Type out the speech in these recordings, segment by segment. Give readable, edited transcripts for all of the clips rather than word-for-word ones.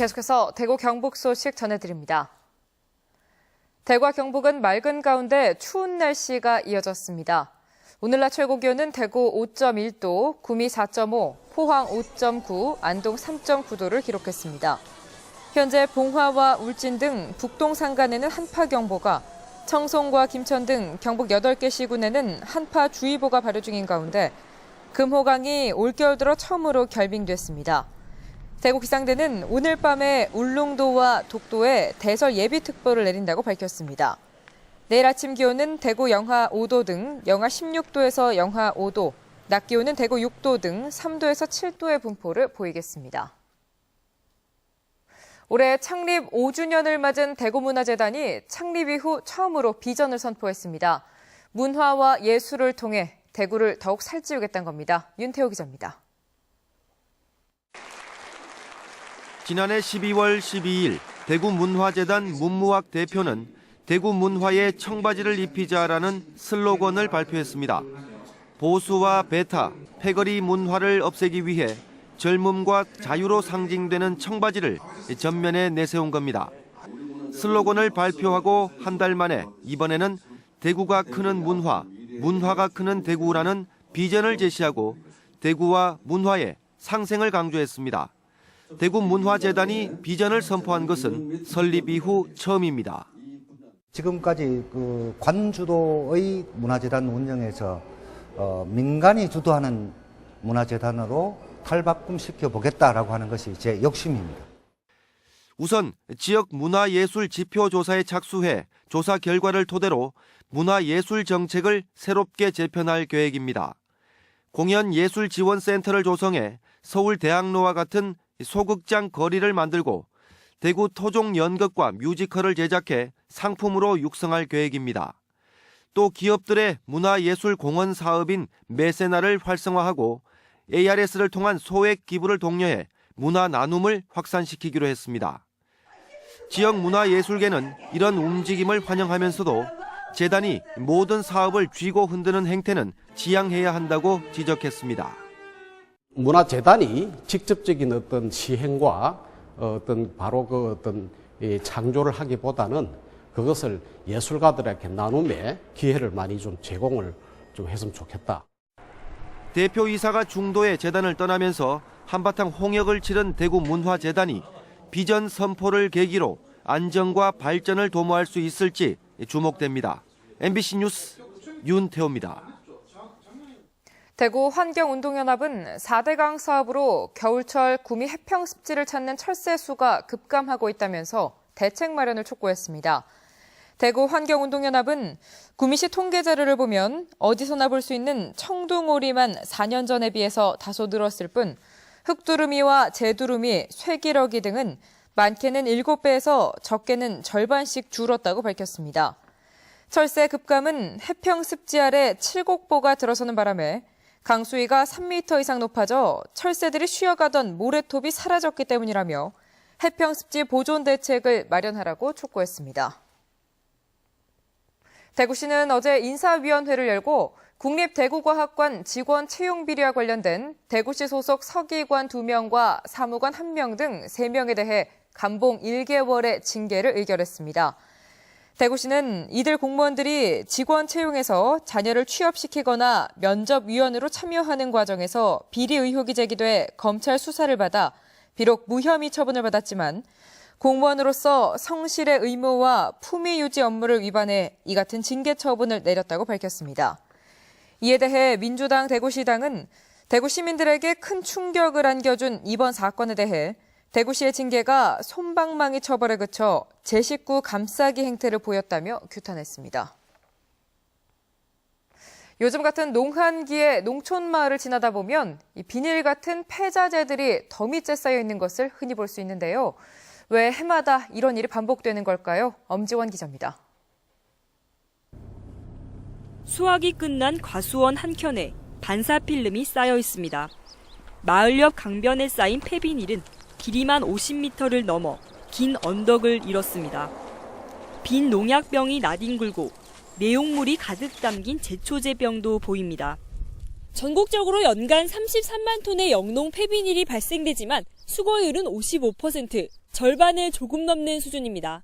계속해서 대구 경북 소식 전해드립니다. 대구와 경북은 맑은 가운데 추운 날씨가 이어졌습니다. 오늘 낮 최고 기온은 대구 5.1도, 구미 4.5, 포항 5.9, 안동 3.9도를 기록했습니다. 현재 봉화와 울진 등 북동 산간에는 한파경보가, 청송과 김천 등 경북 8개 시군에는 한파주의보가 발효 중인 가운데 금호강이 올겨울 들어 처음으로 결빙됐습니다. 대구기상대는 오늘 밤에 울릉도와 독도에 대설 예비특보를 내린다고 밝혔습니다. 내일 아침 기온은 대구 영하 5도 등 영하 16도에서 영하 5도, 낮 기온은 대구 6도 등 3도에서 7도의 분포를 보이겠습니다. 올해 창립 5주년을 맞은 대구문화재단이 창립 이후 처음으로 비전을 선포했습니다. 문화와 예술을 통해 대구를 더욱 살찌우겠다는 겁니다. 윤태호 기자입니다. 지난해 12월 12일 대구문화재단 문무학 대표는 대구 문화에 청바지를 입히자라는 슬로건을 발표했습니다. 보수와 배타, 패거리 문화를 없애기 위해 젊음과 자유로 상징되는 청바지를 전면에 내세운 겁니다. 슬로건을 발표하고 한 달 만에 이번에는 대구가 크는 문화, 문화가 크는 대구라는 비전을 제시하고 대구와 문화의 상생을 강조했습니다. 대구문화재단이 비전을 선포한 것은 설립 이후 처음입니다. 지금까지 관주도의 문화재단 운영에서 민간이 주도하는 문화재단으로 탈바꿈시켜 보겠다라고 하는 것이 제 욕심입니다. 우선 지역 문화예술 지표조사에 착수해 조사 결과를 토대로 문화예술 정책을 새롭게 재편할 계획입니다. 공연예술지원센터를 조성해 서울대학로와 같은 소극장 거리를 만들고 대구 토종 연극과 뮤지컬을 제작해 상품으로 육성할 계획입니다. 또 기업들의 문화예술 공헌 사업인 메세나를 활성화하고 ARS를 통한 소액 기부를 독려해 문화 나눔을 확산시키기로 했습니다. 지역 문화예술계는 이런 움직임을 환영하면서도 재단이 모든 사업을 쥐고 흔드는 행태는 지양해야 한다고 지적했습니다. 문화재단이 직접적인 어떤 시행과 바로 창조를 하기보다는 그것을 예술가들에게 나눔의 기회를 많이 좀 제공을 좀 했으면 좋겠다. 대표이사가 중도에 재단을 떠나면서 한바탕 홍역을 치른 대구문화재단이 비전 선포를 계기로 안정과 발전을 도모할 수 있을지 주목됩니다. MBC 뉴스 윤태호입니다. 대구 환경운동연합은 4대강 사업으로 겨울철 구미 해평 습지를 찾는 철새 수가 급감하고 있다면서 대책 마련을 촉구했습니다. 대구 환경운동연합은 구미시 통계 자료를 보면 어디서나 볼 수 있는 청둥오리만 4년 전에 비해서 다소 늘었을 뿐 흑두루미와 제두루미, 쇠기러기 등은 많게는 7배에서 적게는 절반씩 줄었다고 밝혔습니다. 철새 급감은 해평 습지 아래 칠곡보가 들어서는 바람에 강수위가 3m 이상 높아져 철새들이 쉬어가던 모래톱이 사라졌기 때문이라며 해평 습지 보존 대책을 마련하라고 촉구했습니다. 대구시는 어제 인사위원회를 열고 국립대구과학관 직원 채용 비리와 관련된 대구시 소속 서기관 2명과 사무관 1명 등 3명에 대해 감봉 1개월의 징계를 의결했습니다. 대구시는 이들 공무원들이 직원 채용에서 자녀를 취업시키거나 면접위원으로 참여하는 과정에서 비리 의혹이 제기돼 검찰 수사를 받아 비록 무혐의 처분을 받았지만 공무원으로서 성실의 의무와 품위 유지 업무를 위반해 이 같은 징계 처분을 내렸다고 밝혔습니다. 이에 대해 민주당 대구시당은 대구 시민들에게 큰 충격을 안겨준 이번 사건에 대해 대구시의 징계가 솜방망이 처벌에 그쳐 제 식구 감싸기 행태를 보였다며 규탄했습니다. 요즘 같은 농한기에 농촌 마을을 지나다 보면 이 비닐 같은 폐자재들이 더미째 쌓여 있는 것을 흔히 볼 수 있는데요. 왜 해마다 이런 일이 반복되는 걸까요? 엄지원 기자입니다. 수확이 끝난 과수원 한켠에 반사필름이 쌓여 있습니다. 마을 옆 강변에 쌓인 폐비닐은 길이만 50m를 넘어 긴 언덕을 이뤘습니다. 빈 농약병이 나뒹굴고 내용물이 가득 담긴 제초제병도 보입니다. 전국적으로 연간 33만 톤의 영농 폐비닐이 발생되지만 수거율은 55%, 절반을 조금 넘는 수준입니다.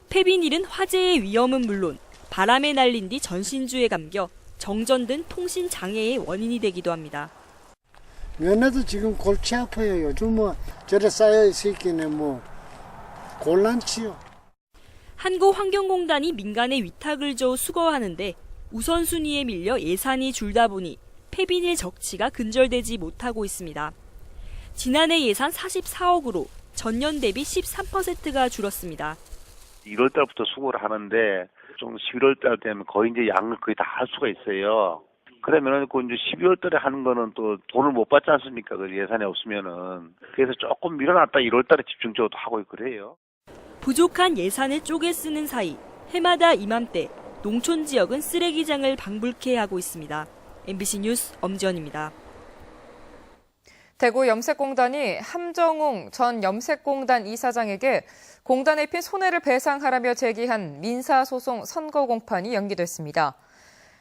폐비닐은 화재의 위험은 물론 바람에 날린 뒤 전신주에 감겨 정전된 통신 장애의 원인이 되기도 합니다. 면허도 지금 골치 아파요. 요즘 뭐 저래 쌓여 있으니까 뭐 곤란치요. 한국환경공단이 민간에 위탁을 줘 수거하는데 우선순위에 밀려 예산이 줄다 보니 폐비닐 적치가 근절되지 못하고 있습니다. 지난해 예산 44억으로 전년 대비 13%가 줄었습니다. 1월 달부터 수거를 하는데 좀 11월 달 되면 거의 이제 양을 거의 다 할 수가 있어요. 그러면은 그 이제 12월 달에 하는 거는 또 돈을 못 받지 않습니까? 그 예산이 없으면은. 그래서 조금 밀어놨다 1월 달에 집중적으로 하고 있고 그래요. 부족한 예산을 쪼개 쓰는 사이 해마다 이맘때 농촌 지역은 쓰레기장을 방불케 하고 있습니다. MBC 뉴스 엄지연입니다. 대구 염색공단이 함정웅 전 염색공단 이사장에게 공단에 입힌 손해를 배상하라며 제기한 민사소송 선고 공판이 연기됐습니다.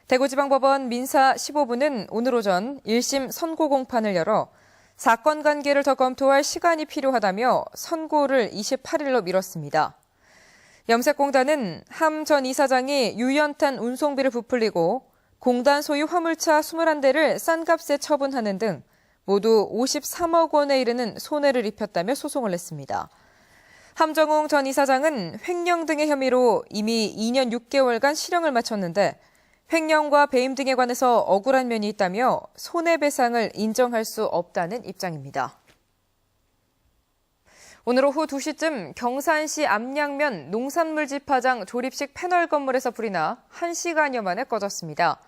대구지방법원 민사 15부는 오늘 오전 1심 선고 공판을 열어 사건 관계를 더 검토할 시간이 필요하다며 선고를 28일로 미뤘습니다. 염색공단은 함 전 이사장이 유연탄 운송비를 부풀리고 공단 소유 화물차 21대를 싼 값에 처분하는 등 모두 53억 원에 이르는 손해를 입혔다며 소송을 냈습니다. 함정웅 전 이사장은 횡령 등의 혐의로 이미 2년 6개월간 실형을 마쳤는데 횡령과 배임 등에 관해서 억울한 면이 있다며 손해배상을 인정할 수 없다는 입장입니다. 오늘 오후 2시쯤 경산시 암양면 농산물 집화장 조립식 패널 건물에서 불이 나 1시간여 만에 꺼졌습니다.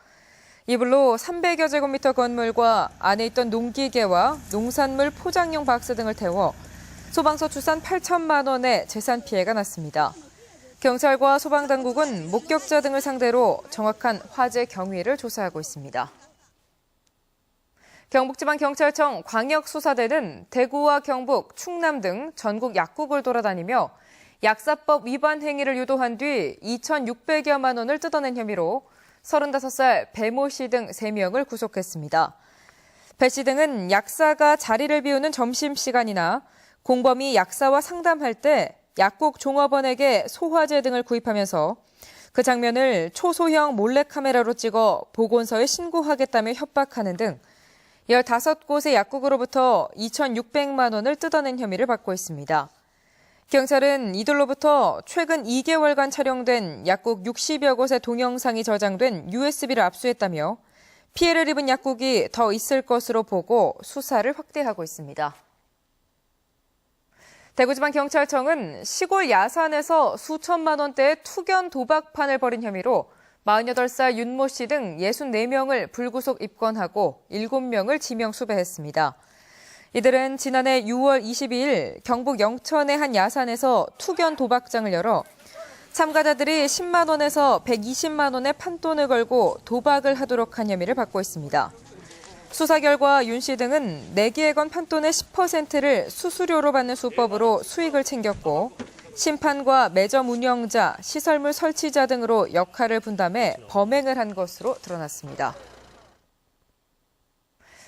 이 불로 300여 제곱미터 건물과 안에 있던 농기계와 농산물 포장용 박스 등을 태워 소방서 추산 8천만 원의 재산 피해가 났습니다. 경찰과 소방당국은 목격자 등을 상대로 정확한 화재 경위를 조사하고 있습니다. 경북지방경찰청 광역수사대는 대구와 경북, 충남 등 전국 약국을 돌아다니며 약사법 위반 행위를 유도한 뒤 2,600여만 원을 뜯어낸 혐의로 35살 배모 씨 등 3명을 구속했습니다. 배 씨 등은 약사가 자리를 비우는 점심시간이나 공범이 약사와 상담할 때 약국 종업원에게 소화제 등을 구입하면서 그 장면을 초소형 몰래카메라로 찍어 보건소에 신고하겠다며 협박하는 등 15곳의 약국으로부터 2,600만 원을 뜯어낸 혐의를 받고 있습니다. 경찰은 이들로부터 최근 2개월간 촬영된 약국 60여 곳의 동영상이 저장된 USB를 압수했다며 피해를 입은 약국이 더 있을 것으로 보고 수사를 확대하고 있습니다. 대구지방경찰청은 시골 야산에서 수천만 원대의 투견 도박판을 벌인 혐의로 48살 윤모 씨 등 64명을 불구속 입건하고 7명을 지명 수배했습니다. 이들은 지난해 6월 22일 경북 영천의 한 야산에서 투견 도박장을 열어 참가자들이 10만 원에서 120만 원의 판돈을 걸고 도박을 하도록 한 혐의를 받고 있습니다. 수사 결과 윤 씨 등은 내기에 건 판돈의 10%를 수수료로 받는 수법으로 수익을 챙겼고 심판과 매점 운영자, 시설물 설치자 등으로 역할을 분담해 범행을 한 것으로 드러났습니다.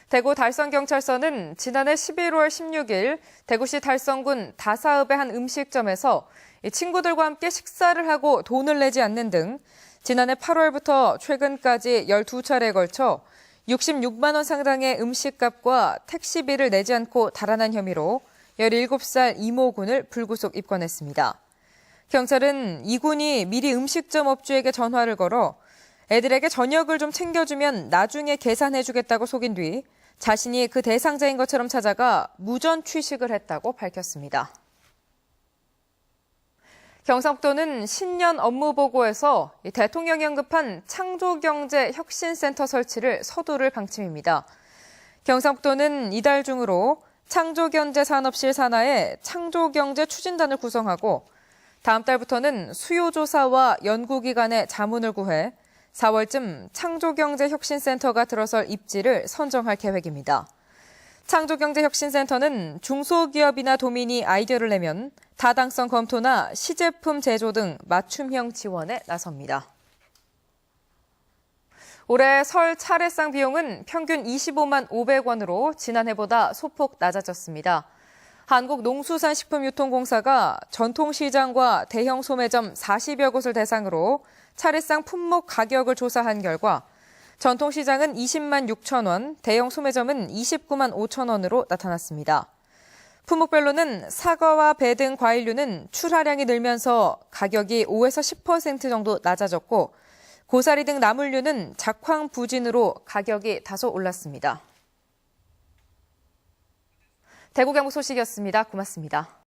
대구 달성경찰서는 지난해 11월 16일 대구시 달성군 다사읍의 한 음식점에서 친구들과 함께 식사를 하고 돈을 내지 않는 등 지난해 8월부터 최근까지 12차례에 걸쳐 66만 원 상당의 음식값과 택시비를 내지 않고 달아난 혐의로 17살 이모 군을 불구속 입건했습니다. 경찰은 이 군이 미리 음식점 업주에게 전화를 걸어 애들에게 저녁을 좀 챙겨주면 나중에 계산해주겠다고 속인 뒤 자신이 그 대상자인 것처럼 찾아가 무전 취식을 했다고 밝혔습니다. 경상북도는 신년 업무보고에서 대통령이 언급한 창조경제혁신센터 설치를 서두를 방침입니다. 경상북도는 이달 중으로 창조경제산업실 산하에 창조경제추진단을 구성하고 다음 달부터는 수요조사와 연구기관의 자문을 구해 4월쯤 창조경제혁신센터가 들어설 입지를 선정할 계획입니다. 창조경제혁신센터는 중소기업이나 도민이 아이디어를 내면 타당성 검토나 시제품 제조 등 맞춤형 지원에 나섭니다. 올해 설 차례상 비용은 평균 25만 500원으로 지난해보다 소폭 낮아졌습니다. 한국농수산식품유통공사가 전통시장과 대형 소매점 40여 곳을 대상으로 차례상 품목 가격을 조사한 결과 전통시장은 20만 6천 원, 대형 소매점은 29만 5천 원으로 나타났습니다. 품목별로는 사과와 배 등 과일류는 출하량이 늘면서 가격이 5에서 10% 정도 낮아졌고 고사리 등 나물류는 작황 부진으로 가격이 다소 올랐습니다. 대구 경북 소식이었습니다. 고맙습니다.